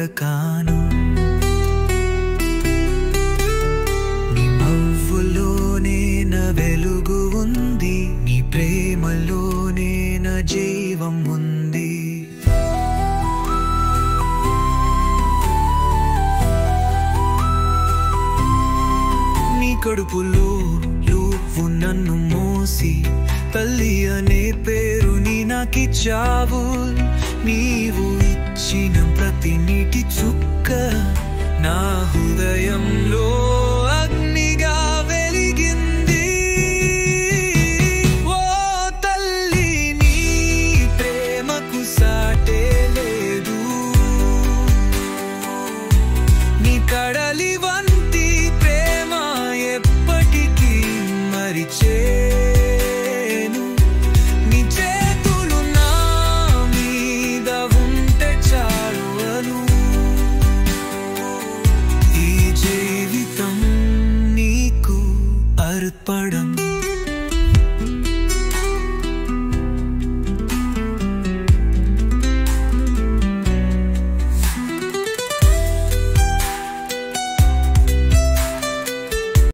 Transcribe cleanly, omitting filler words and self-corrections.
దొరకాను నీ నవ్వులోనే నా వెలుగు ఉంది నీ ప్రేమలోనే నా జీవం ఉంది నీ కడుపులో నువ్వు నన్ను మోసి తల్లి అనే పేరుని నాకిచ్చావు నీవు ఇచ్చిన ప్రతి నీటి చుక్క నా హృదయం